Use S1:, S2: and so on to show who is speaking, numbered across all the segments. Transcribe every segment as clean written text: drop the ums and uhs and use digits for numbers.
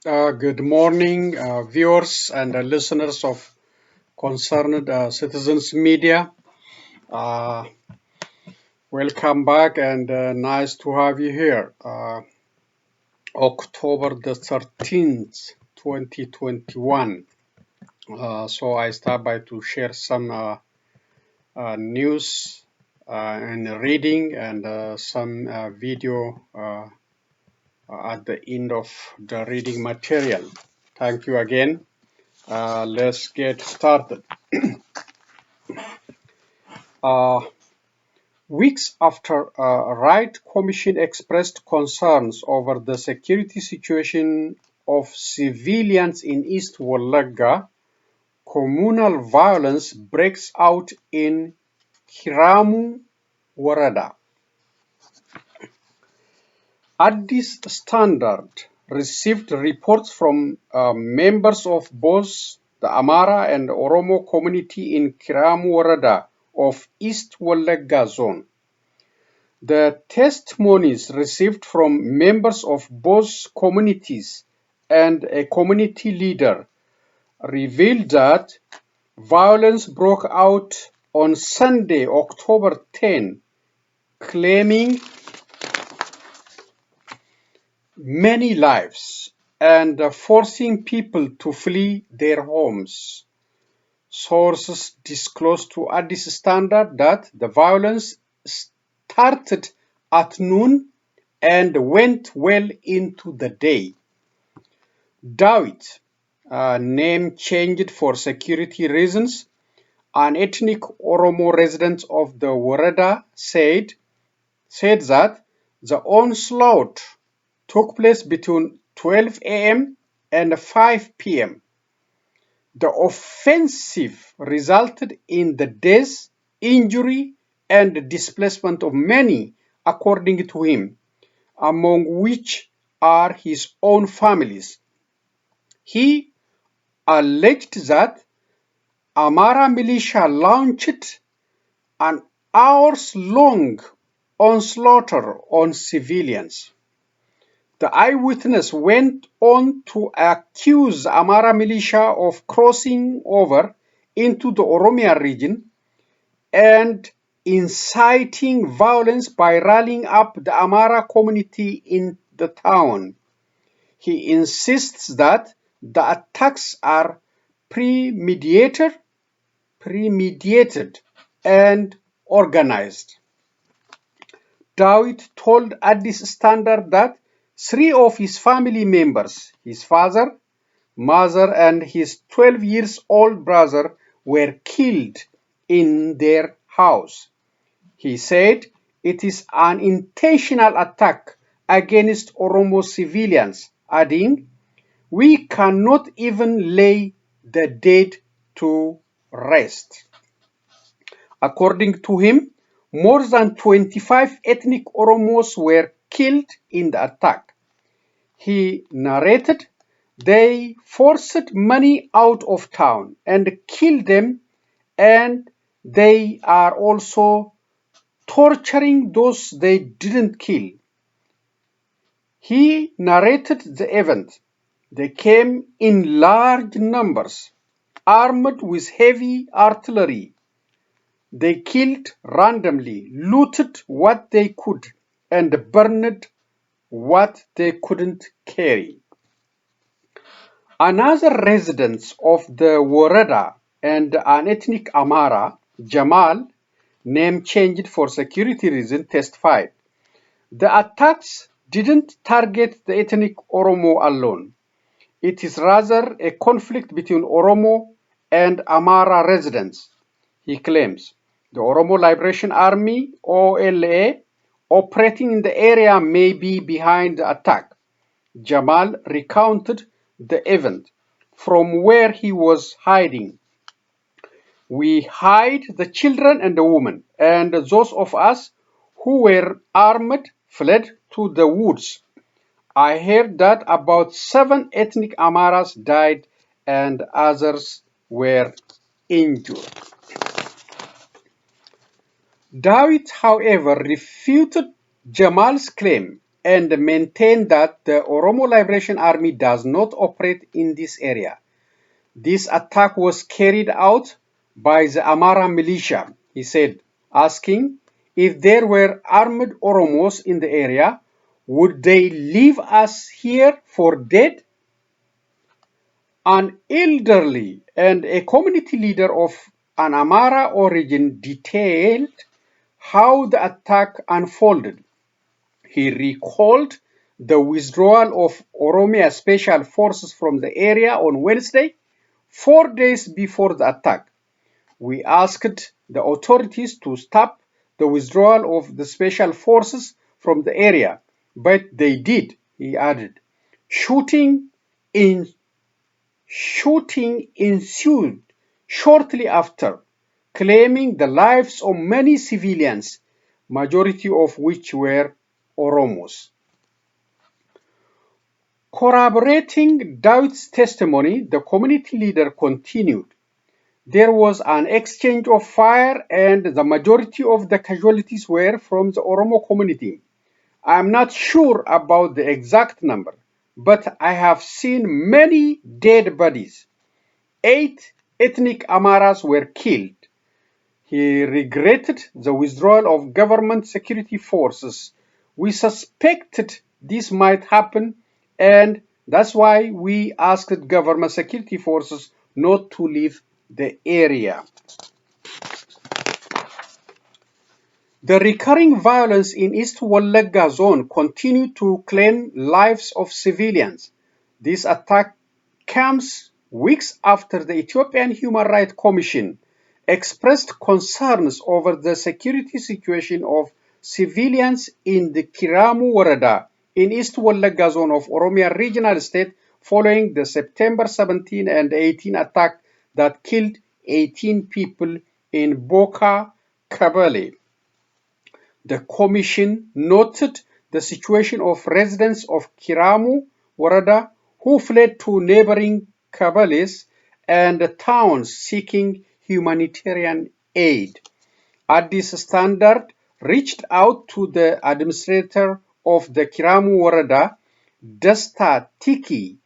S1: Good morning, viewers and listeners of Concerned Citizens Media. Uh, Welcome back and nice to have you here. October the 13th, 2021. So I start by to share some news and reading and some video at the end of the reading material. Thank you again. Let's get started. Uh, Weeks after a Right Commission expressed concerns over the security situation of civilians in East Wellega, communal violence breaks out in Kiramu Warada. Addis Standard received reports from members of both the Amara and Oromo community in Kiramu Warada of East Wellega zone. The testimonies received from members of both communities and a community leader revealed that violence broke out on Sunday, October 10, claiming many lives and forcing people to flee their homes. Sources disclosed to Addis Standard that the violence started at noon and went well into the day. Drought, name changed for security reasons, an ethnic Oromo resident of the Woreda said that the onslaught took place between 12 a.m. and 5 p.m. The offensive resulted in the death, injury, and displacement of many, according to him, among which are his own families. He alleged that Amara militia launched an hours-long onslaught on civilians. The eyewitness went on to accuse Amara militia of crossing over into the Oromia region and inciting violence by rallying up the Amara community in the town. He insists that the attacks are premeditated and organized. Dawit told Addis Standard that three of his family members, his father, mother, and his 12 years old brother, were killed in their house. He said it is an intentional attack against Oromo civilians, adding, "We cannot even lay the dead to rest." According to him, more than 25 ethnic Oromos were killed in the attack. He narrated, "They forced money out of town and killed them, and they are also torturing those they didn't kill." He narrated the event. "They came in large numbers, armed with heavy artillery. They killed randomly, looted what they could, and burned what they couldn't carry." Another resident of the Woreda and an ethnic Amara, Jamal, name changed for security reasons, testified, "The attacks didn't target the ethnic Oromo alone. It is rather a conflict between Oromo and Amara residents," he claims. The Oromo Liberation Army, OLA, operating in the area may be behind the attack. Jamal recounted the event from where he was hiding. "We hid the children and the women, and those of us who were armed fled to the woods. I heard that about 7 ethnic Amaras died and others were injured." Dawit, however, refuted Jamal's claim. and maintained that the Oromo Liberation Army does not operate in this area. This attack was carried out by the Amara militia, he said, asking if there were armed Oromos in the area, would they leave us here for dead? An elderly and a community leader of an Amara origin detailed how the attack unfolded. He recalled the withdrawal of Oromia Special Forces from the area on Wednesday, 4 days before the attack. We asked the authorities to stop the withdrawal of the special forces from the area, but they did, he added. Shooting ensued shortly after, claiming the lives of many civilians, majority of which were Oromos. Corroborating Droughts' testimony, the community leader continued. There was an exchange of fire and the majority of the casualties were from the Oromo community. I am not sure about the exact number, but I have seen many dead bodies. 8 ethnic Amaras were killed. He regretted the withdrawal of government security forces. We suspected this might happen, and that's why we asked government security forces not to leave the area. The recurring violence in East Wellega zone continued to claim lives of civilians. This attack comes weeks after the Ethiopian Human Rights Commission expressed concerns over the security situation of civilians in the Kiramu Woreda in East Wellega zone of Oromia Regional State following the September 17 and 18 attack that killed 18 people in Boka Kabale. The Commission noted the situation of residents of Kiramu Woreda who fled to neighboring Kabales and towns seeking humanitarian aid. Addis Standard reached out to the administrator of the Kiramu Woreda, Dasta Tiki,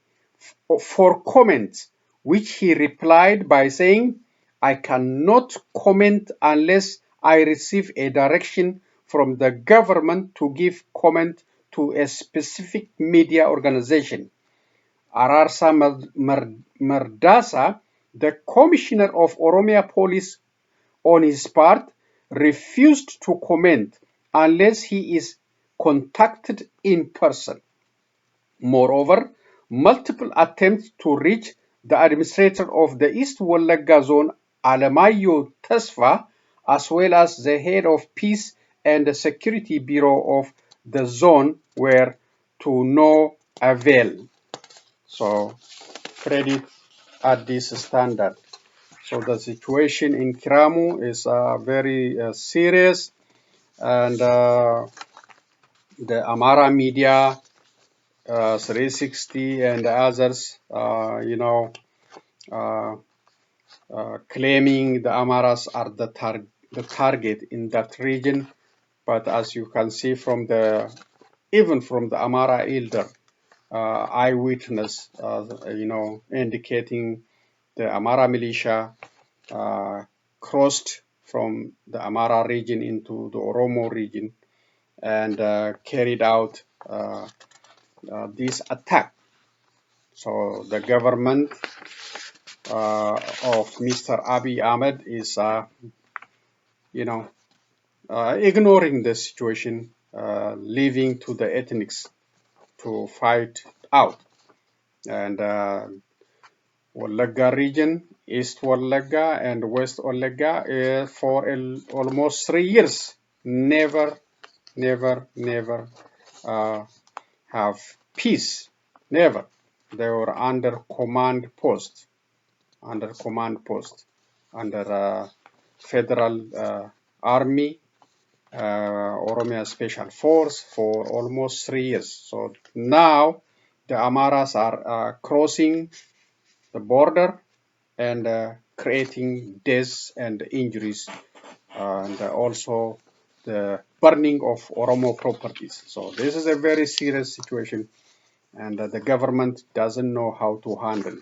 S1: for comments, which he replied by saying, I cannot comment unless I receive a direction from the government to give comment to a specific media organization. Ararsa Mardasa, the commissioner of Oromia Police, on his part, refused to comment unless he is contacted in person. Moreover, multiple attempts to reach the administrator of the East Wellega zone, Alemayo Tesfa, as well as the head of Peace and the Security Bureau of the zone were to no avail. So, credit Addis Standard. So the situation in Kiramu is very serious, and the Amara media, 360 and others, claiming the Amaras are the target in that region. But as you can see from even from the Amara elder eyewitness, indicating the Amara militia crossed from the Amara region into the Oromo region and carried out this attack. So the government of Mr. Abiy Ahmed is, ignoring the situation, leaving to the ethnics to fight out. And Wellega region, East Wellega and West Wellega, for almost 3 years, never have peace. Never. They were under command post, under federal army, Oromia Special Force for almost 3 years. So now the Amaras are crossing the border and creating deaths and injuries, and also the burning of Oromo properties. So this is a very serious situation, and the government doesn't know how to handle.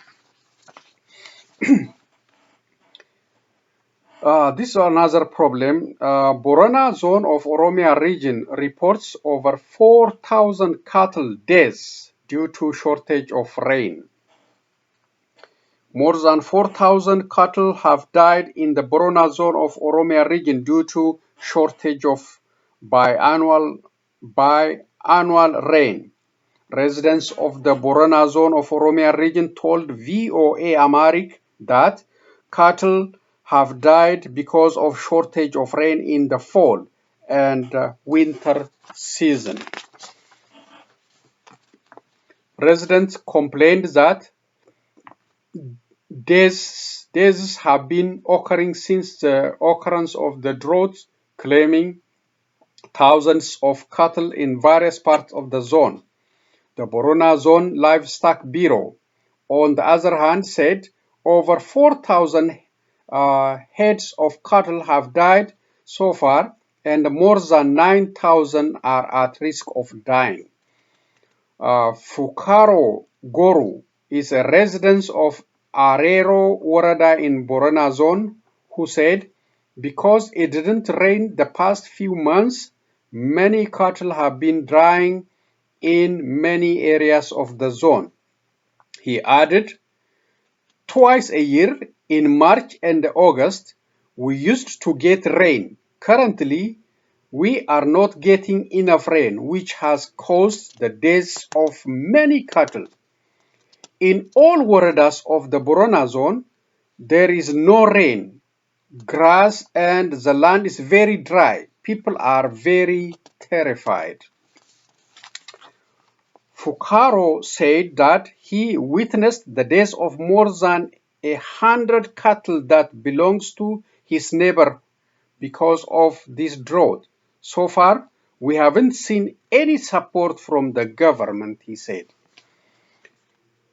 S1: This is another problem. Borana zone of Oromia region reports over 4,000 cattle deaths due to shortage of rain. More than 4,000 cattle have died in the Borona zone of Oromia region due to shortage of biannual rain. Residents of the Borona zone of Oromia region told VOA Amharic that cattle have died because of shortage of rain in the fall and winter season. Residents complained that deaths have been occurring since the occurrence of the drought, claiming thousands of cattle in various parts of the zone. The Borona Zone Livestock Bureau, on the other hand, said over 4,000 heads of cattle have died so far, and more than 9,000 are at risk of dying. Fukaro Goru is a resident of Arero Worada in Borona Zone who said, because it didn't rain the past few months, many cattle have been dying in many areas of the zone. He added, twice a year, in March and August, we used to get rain. Currently, we are not getting enough rain, which has caused the deaths of many cattle. In all waradas of the Borona zone, there is no rain, grass, and the land is very dry. People are very terrified. Fukaro said that he witnessed the death of more than 100 cattle that belongs to his neighbor because of this drought. So far, we haven't seen any support from the government, he said.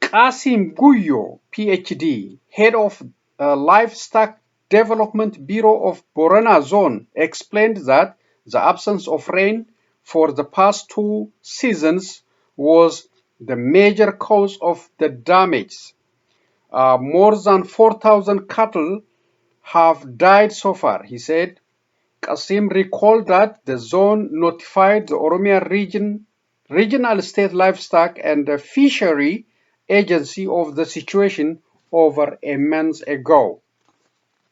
S1: Qasim Guyo, PhD, head of Livestock Development Bureau of Borana Zone, explained that the absence of rain for the past 2 seasons was the major cause of the damage. More than 4,000 cattle have died so far, he said. Qasim recalled that the zone notified the Oromia Regional State Livestock and the Fishery Agency of the situation over a month ago.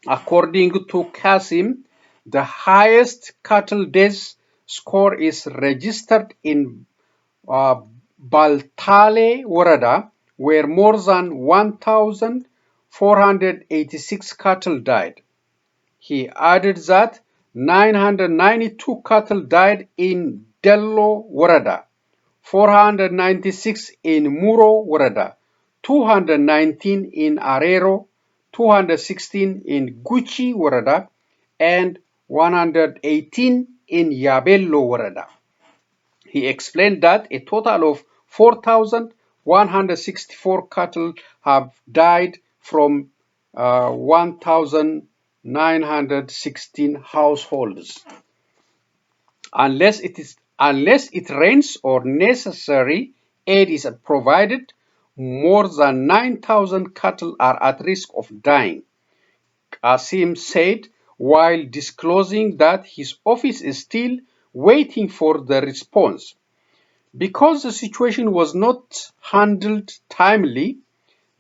S1: According to Qasim, the highest cattle death score is registered in Baltale Worada, where more than 1,486 cattle died. He added that 992 cattle died in Dello Worada, 496 in Muro Worada, 219 in Arero, 216 in Gucci Worada, and 118 in Yabello Worada. He explained that a total of 4,164 cattle have died from 1,916 households. Unless it rains or necessary aid is provided, more than 9,000 cattle are at risk of dying. Qasim said while disclosing that his office is still waiting for the response. Because the situation was not handled timely,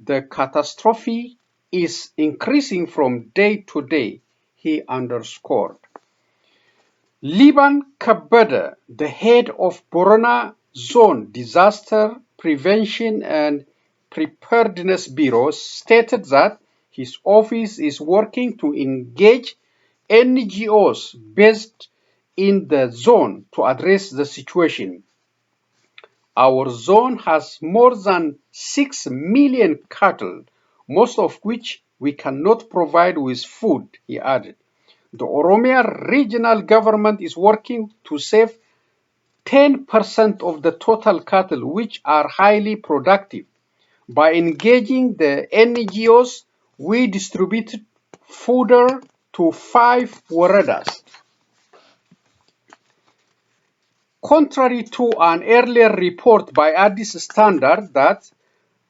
S1: the catastrophe is increasing from day to day, he underscored. Liban Kabada, the head of Borona Zone Disaster Prevention and Preparedness Bureau, stated that his office is working to engage NGOs based in the zone to address the situation. Our zone has more than 6 million cattle, most of which we cannot provide with food, he added. The Oromia regional government is working to save 10% of the total cattle, which are highly productive. By engaging the NGOs, we distributed fodder to 5 waradas. contrary to an earlier report by Addis Standard that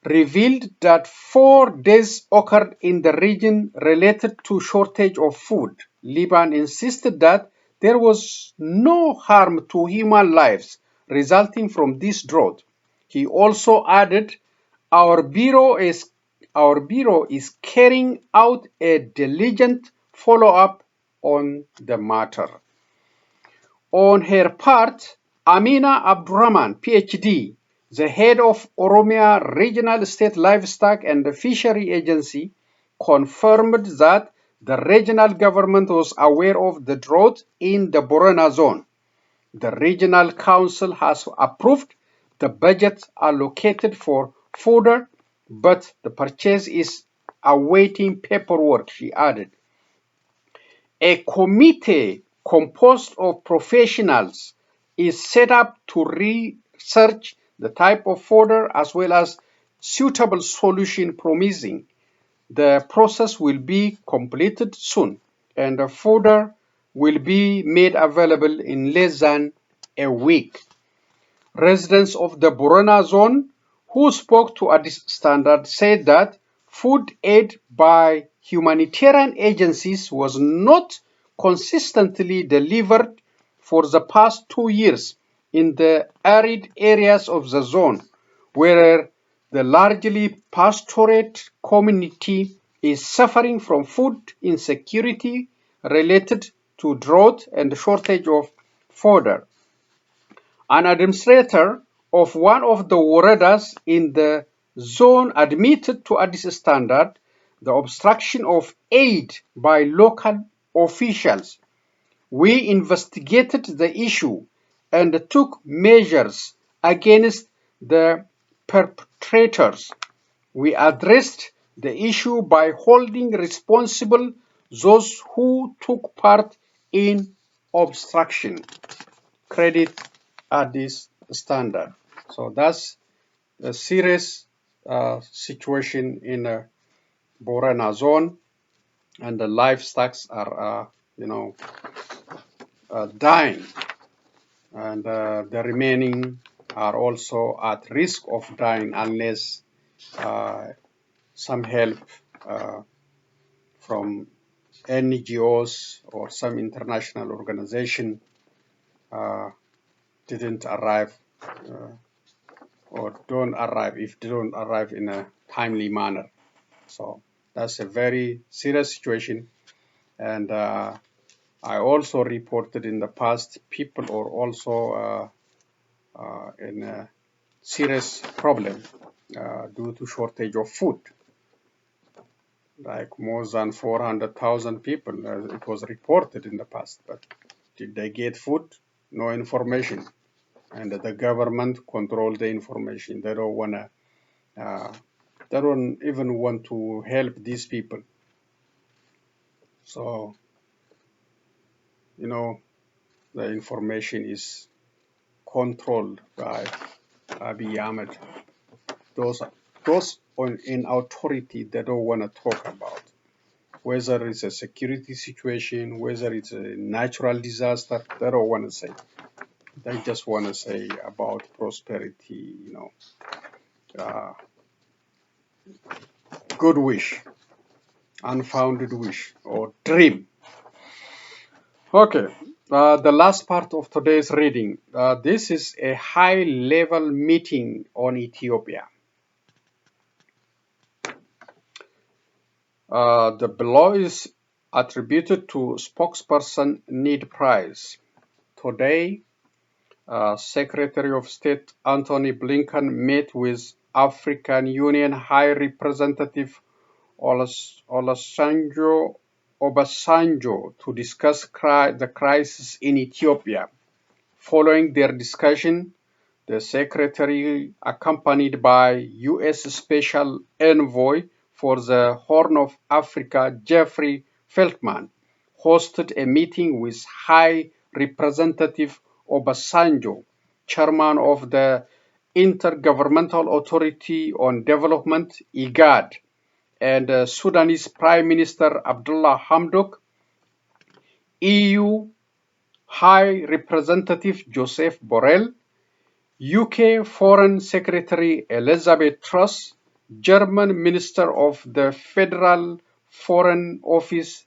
S1: revealed that 4 deaths occurred in the region related to shortage of food. Liban insisted that there was no harm to human lives resulting from this drought. He also added, our bureau is carrying out a diligent follow-up on the matter. On her part, Amina Abdurrahman, PhD, the head of Oromia Regional State Livestock and Fishery Agency, confirmed that the regional government was aware of the drought in the Borana zone. The regional council has approved the budget allocated for fodder, but the purchase is awaiting paperwork, she added. A committee composed of professionals is set up to research the type of fodder as well as suitable solution promising. The process will be completed soon and the fodder will be made available in less than a week. Residents of the Borana zone who spoke to Addis Standard said that food aid by humanitarian agencies was not consistently delivered for the past 2 years in the arid areas of the zone, where the largely pastorate community is suffering from food insecurity related to drought and shortage of fodder. An administrator of one of the woredas in the zone admitted to Addis Standard the obstruction of aid by local officials. We investigated the issue and took measures against the perpetrators. We addressed the issue by holding responsible those who took part in obstruction. Credit Addis Standard. So that's a serious situation in Borana zone, and the livestock are, dying, and the remaining are also at risk of dying unless some help from NGOs or some international organization didn't arrive or don't arrive if they don't arrive in a timely manner. So that's a very serious situation, and I also reported in the past people are also in a serious problem due to shortage of food. Like more than 400,000 people, it was reported in the past, but did they get food? No information. And the government control the information. They don't wanna, they don't even want to help these people. So, the information is controlled by Abiy Ahmed. Those in authority, they don't want to talk about whether it's a security situation, whether it's a natural disaster. They don't want to say. They just want to say about prosperity, good wish, unfounded wish, or dream. Okay, the last part of today's reading. This is a high-level meeting on Ethiopia. The below is attributed to spokesperson Ned Price. Today, Secretary of State Anthony Blinken met with African Union High Representative Olusegun Obasanjo to discuss the crisis in Ethiopia. Following their discussion, the Secretary, accompanied by U.S. Special Envoy for the Horn of Africa, Jeffrey Feltman, hosted a meeting with High Representative Obasanjo, chairman of the Intergovernmental Authority on Development, IGAD, and Sudanese Prime Minister Abdullah Hamdok, EU High Representative Joseph Borrell, UK Foreign Secretary Elizabeth Truss, German Minister of the Federal Foreign Office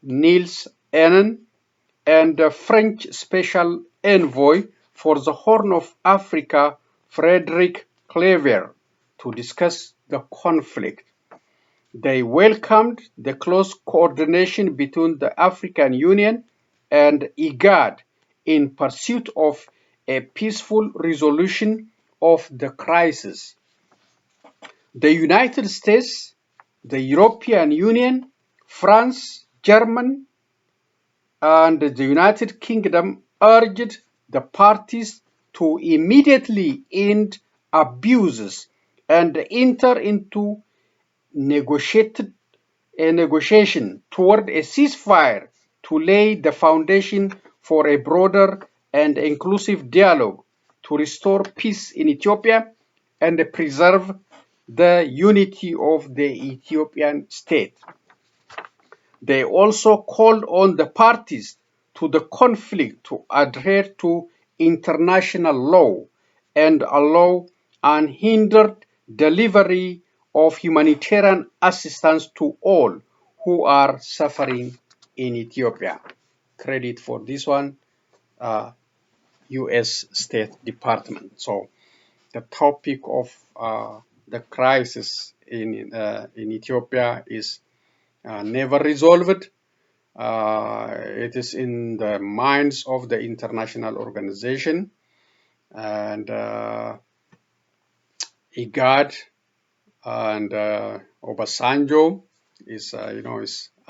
S1: Niels Ennen, and the French Special Envoy for the Horn of Africa Frederic Claver to discuss the conflict. They welcomed the close coordination between the African Union and IGAD in pursuit of a peaceful resolution of the crisis. The United States, the European Union, France, Germany, and the United Kingdom urged the parties to immediately end abuses and enter into a negotiation toward a ceasefire to lay the foundation for a broader and inclusive dialogue to restore peace in Ethiopia and preserve the unity of the Ethiopian state. They also called on the parties to the conflict to adhere to international law and allow unhindered delivery of humanitarian assistance to all who are suffering in Ethiopia. Credit for this one, U.S. State Department. So the topic of the crisis in Ethiopia is never resolved. It is in the minds of the international organization, and IGAD and Obasanjo is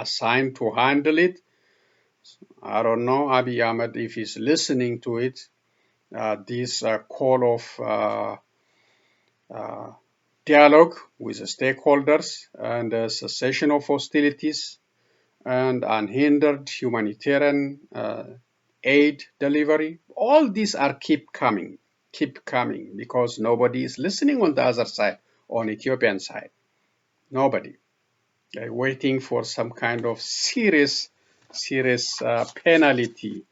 S1: assigned to handle it. I don't know Abiy Ahmed if he's listening to it. This call of dialogue with the stakeholders and cessation of hostilities and unhindered humanitarian aid delivery. All these are keep coming because nobody is listening on the other side, on Ethiopian side. Nobody. They're waiting for some kind of serious penalty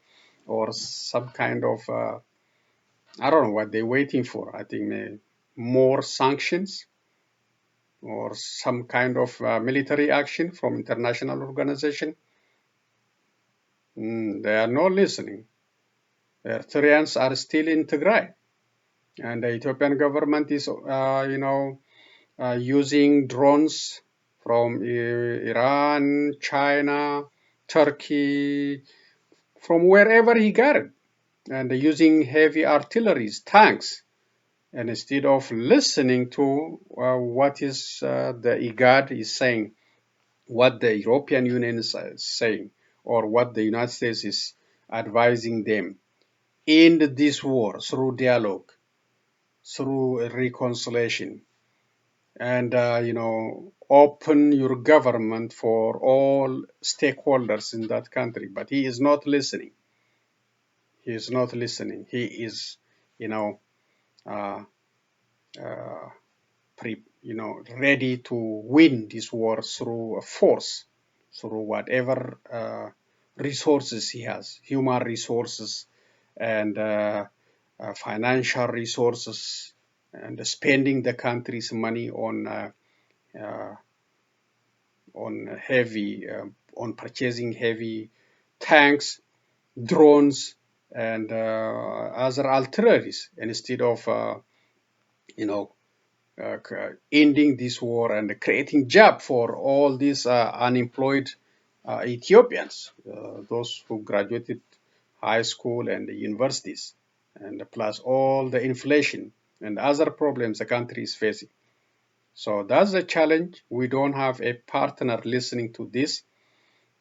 S1: or some kind of, I don't know what they're waiting for. I think more sanctions or some kind of military action from international organization. They are not listening. The Eritreans are still in Tigray, and the Ethiopian government is, using drones from Iran, China, Turkey, from wherever he got it, and using heavy artilleries, tanks. And instead of listening to what is the IGAD is saying, what the European Union is saying, or what the United States is advising them, end this war through dialogue, through reconciliation, and open your government for all stakeholders in that country. But he is not listening. He is not listening. He is, ready to win this war through force, through whatever resources he has, human resources and financial resources, and spending the country's money on purchasing heavy tanks, drones, and other artilleries, instead of ending this war and creating job for all these unemployed Ethiopians, those who graduated high school and universities, and plus all the inflation and other problems the country is facing. So that's the challenge. We don't have a partner listening to this,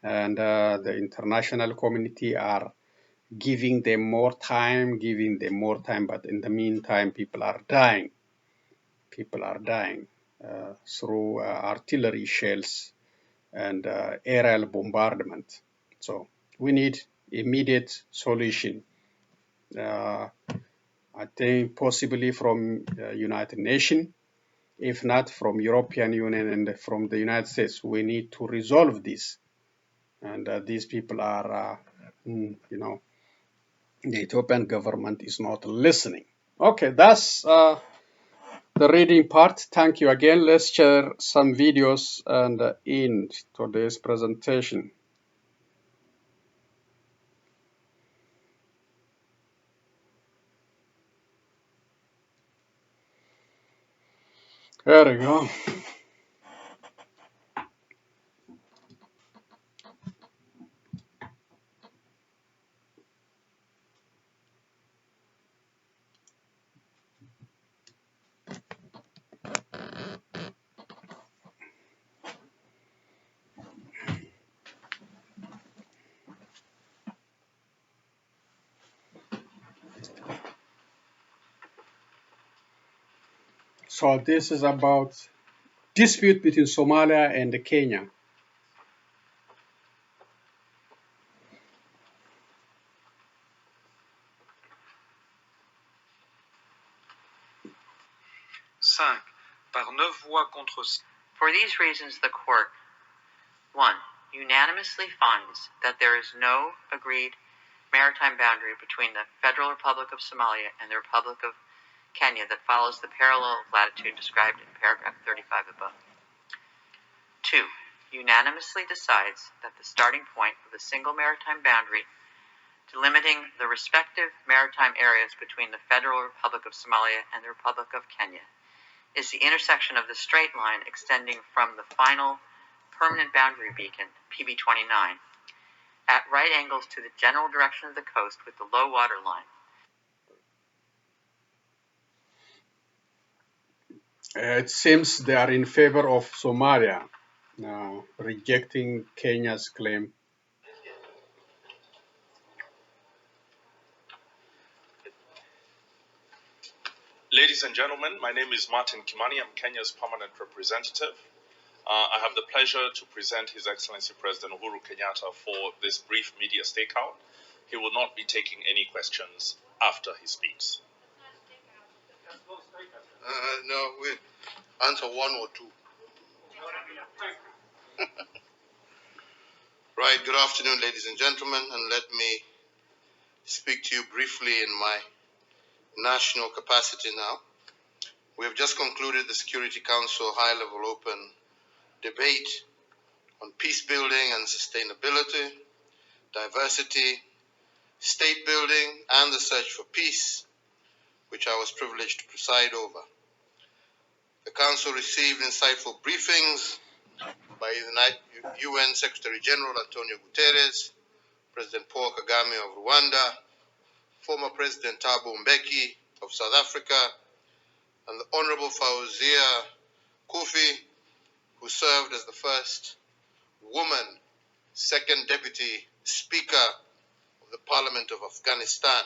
S1: and the international community are giving them more time, but in the meantime, people are dying. People are dying through artillery shells and aerial bombardment. So we need immediate solution. I think possibly from United Nations, if not from European Union and from the United States. We need to resolve this. And these people are, the Ethiopian government is not listening. Okay, that's the reading part. Thank you again. Let's share some videos and end today's presentation. There we go. So this is about dispute between Somalia and Kenya.
S2: For these reasons, the court, 1. unanimously finds that there is no agreed maritime boundary between the Federal Republic of Somalia and the Republic of Kenya that follows the parallel latitude described in paragraph 35 above. 2. unanimously decides that the starting point of the single maritime boundary delimiting the respective maritime areas between the Federal Republic of Somalia and the Republic of Kenya is the intersection of the straight line extending from the final permanent boundary beacon, PB29, at right angles to the general direction of the coast with the low water line.
S1: It seems they are in favor of Somalia, rejecting Kenya's claim.
S3: Ladies and gentlemen, my name is Martin Kimani. I'm Kenya's permanent representative. I have the pleasure to present His Excellency President Uhuru Kenyatta for this brief media stakeout. He will not be taking any questions after he speaks.
S4: No, we answer one or two. Right, good afternoon, ladies and gentlemen, and let me speak to you briefly in my national capacity now. We have just concluded the Security Council high-level open debate on peace building and sustainability, diversity, state building, and the search for peace, which I was privileged to preside over. The Council received insightful briefings by the UN Secretary General Antonio Guterres, President Paul Kagame of Rwanda, former President Thabo Mbeki of South Africa, and the Honorable Fawzia Koofi, who served as the first woman second deputy speaker of the Parliament of Afghanistan.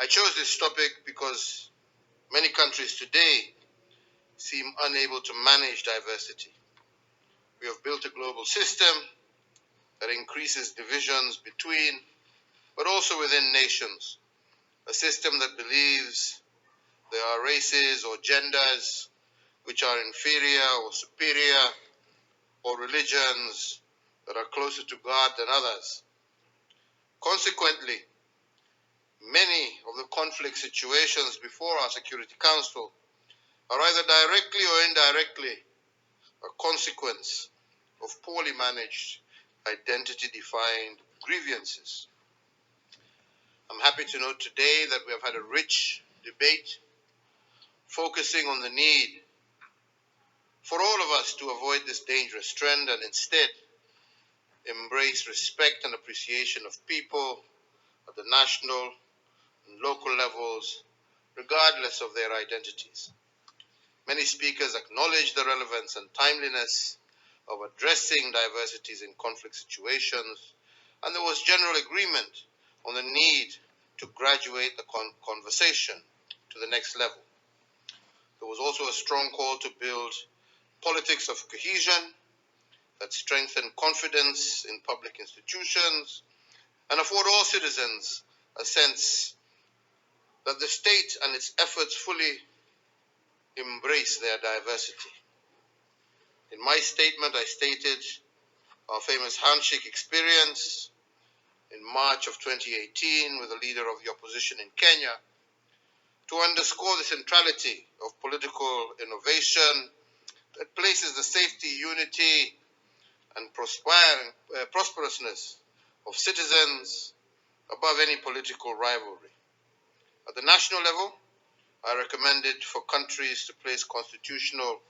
S4: I chose this topic because many countries today seem unable to manage diversity. We have built a global system that increases divisions between, but also within nations. A system that believes there are races or genders which are inferior or superior, or religions that are closer to God than others. Consequently, many of the conflict situations before our Security Council are either directly or indirectly a consequence of poorly managed, identity-defined grievances. I'm happy to note today that we have had a rich debate focusing on the need for all of us to avoid this dangerous trend and instead embrace respect and appreciation of people at the national and local levels, regardless of their identities. Many speakers acknowledge the relevance and timeliness of addressing diversities in conflict situations, and there was general agreement on the need to graduate the conversation to the next level. There was also a strong call to build politics of cohesion that strengthen confidence in public institutions and afford all citizens a sense that the state and its efforts fully embrace their diversity. In my statement, I stated our famous handshake experience in March of 2018 with the leader of the opposition in Kenya to underscore the centrality of political innovation that places the safety, unity, and prosperousness of citizens above any political rivalry. At the national level, I recommended for countries to place constitutional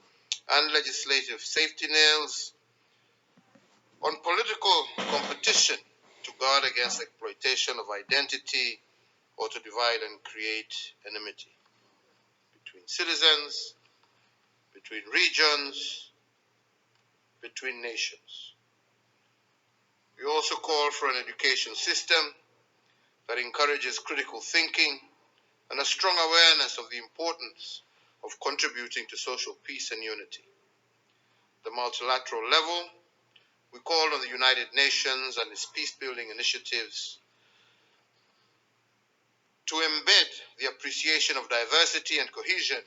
S4: and legislative safety nails on political competition to guard against exploitation of identity or to divide and create enmity between citizens, between regions, between nations. We also call for an education system that encourages critical thinking and a strong awareness of the importance of contributing to social peace and unity. At the multilateral level, we call on the United Nations and its peace-building initiatives to embed the appreciation of diversity and cohesion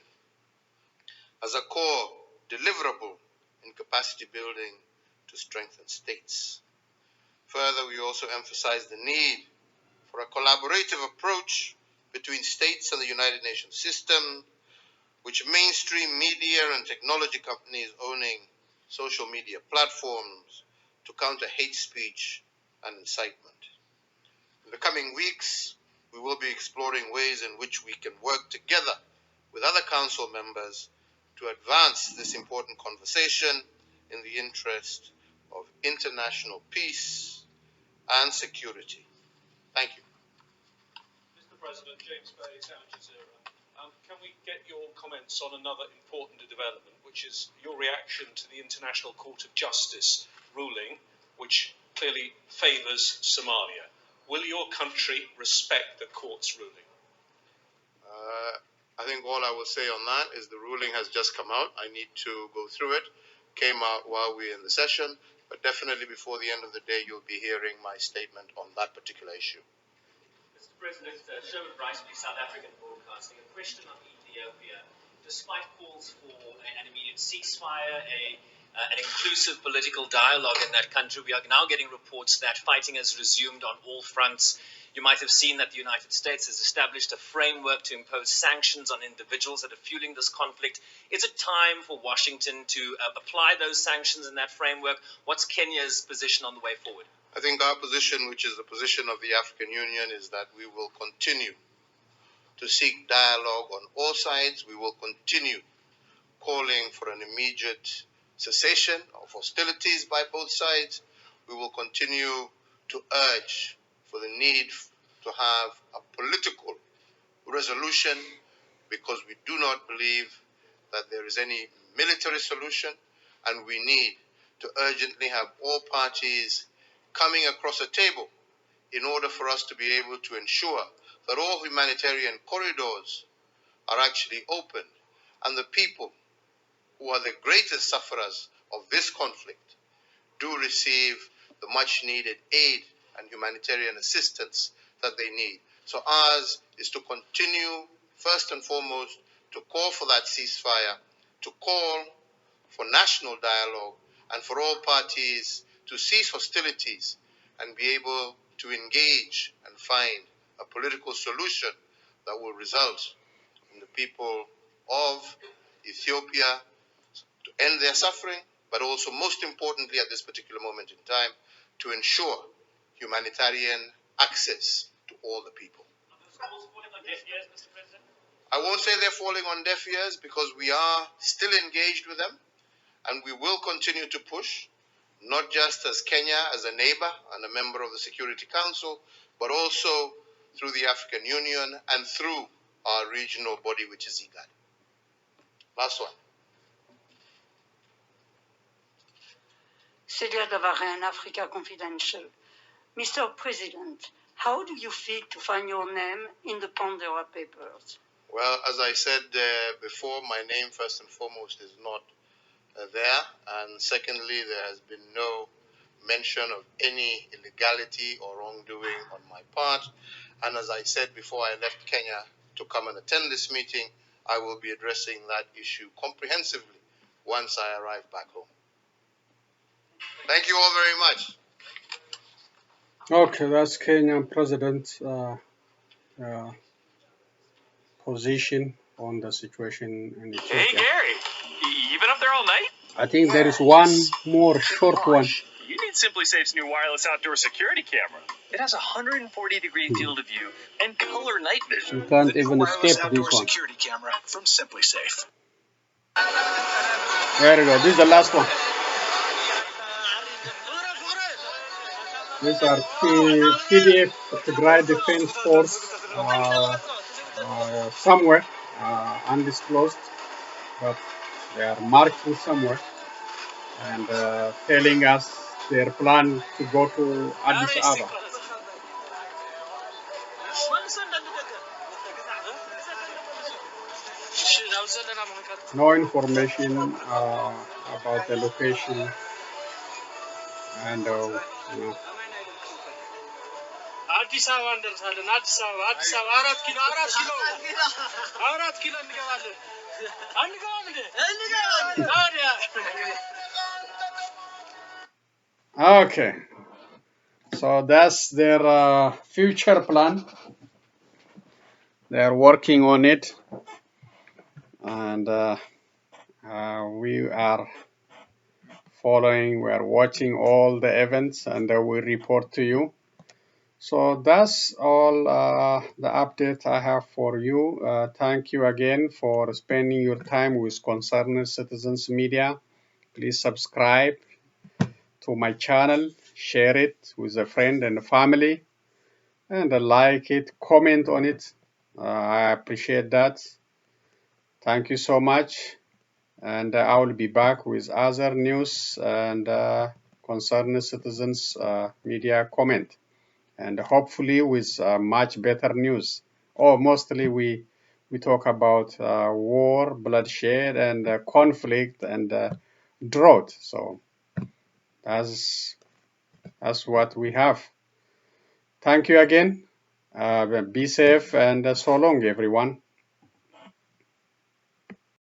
S4: as a core deliverable in capacity building to strengthen states. Further, we also emphasize the need for a collaborative approach between states and the United Nations system, which mainstream media and technology companies owning social media platforms to counter hate speech and incitement. In the coming weeks, we will be exploring ways in which we can work together with other council members to advance this important conversation in the interest of international peace and security. Thank you.
S5: Mr. President, James Bailey, Al Jazeera. Can we get your comments on another important development, which is your reaction to the International Court of Justice ruling, which clearly favours Somalia? Will your country respect the court's ruling?
S4: I think all I will say on that is the ruling has just come out. I need to go through it. Came out while we're in the session, but definitely before the end of the day, you'll be hearing my statement on that particular issue.
S6: Mr. President, Sherwood Rice from South African Broadcasting. A question on Ethiopia. Despite calls for an immediate ceasefire, an inclusive political dialogue in that country, we are now getting reports that fighting has resumed on all fronts. You might have seen that the United States has established a framework to impose sanctions on individuals that are fueling this conflict. Is it time for Washington to apply those sanctions in that framework? What's Kenya's position on the way forward?
S4: I think our position, which is the position of the African Union, is that we will continue to seek dialogue on all sides. We will continue calling for an immediate cessation of hostilities by both sides. We will continue to urge for the need to have a political resolution because we do not believe that there is any military solution, and we need to urgently have all parties coming across a table in order for us to be able to ensure that all humanitarian corridors are actually opened and the people who are the greatest sufferers of this conflict do receive the much needed aid and humanitarian assistance that they need. So ours is to continue, first and foremost, to call for that ceasefire, to call for national dialogue, and for all parties to cease hostilities and be able to engage and find a political solution that will result in the people of Ethiopia to end their suffering, but also, most importantly at this particular moment in time, to ensure humanitarian access to all the people.
S6: Are those calls falling on deaf ears, Mr. President?
S4: I won't say they're falling on deaf ears because we are still engaged with them, and we will continue to push, not just as Kenya, as a neighbor and a member of the Security Council, but also through the African Union and through our regional body, which is IGAD. Last one.
S7: Celia Gavarin, Africa Confidential. Mr. President, how do you feel to find your name in the Pandora Papers?
S4: Well, as I said before, my name, first and foremost, is not there. And secondly, there has been no mention of any illegality or wrongdoing on my part. And as I said before I left Kenya to come and attend this meeting, I will be addressing that issue comprehensively once I arrive back home. Thank you all very much.
S1: Okay, that's Kenyan president position on the situation in Ethiopia.
S8: Hey, Gary, you been up there all night?
S1: I think there is one more short one.
S8: You need Simply Safe's new wireless outdoor security camera. It has a 140-degree field of view and color night vision.
S1: You can't
S8: The new
S1: even
S8: wireless
S1: escape
S8: outdoor
S1: this one.
S8: security camera from Simply Safe.
S1: There you go. This is the last one. These are PDF Tigray Defense Force somewhere undisclosed, but they are marching somewhere and telling us their plan to go to Addis Ababa. No information about the location and you know.
S5: አዲስ አበባ እንደርሳለን። አዲስ አበባ 4 ኪሎ እንገባለን። አንገባም እንዴ?
S1: Okay, so that's their future plan. They are working on it, and we are following, we are watching all the events, and we report to you. So that's all the update I have for you. Thank you again for spending your time with Concerned Citizens Media. Please subscribe to my channel, share it with a friend and family, and like it, comment on it. I appreciate that. Thank you so much. And I will be back with other news and Concerned Citizens Media comment. And hopefully with much better news. Mostly we talk about war, bloodshed, and conflict and drought. So that's what we have. Thank you again. Be safe and so long, everyone.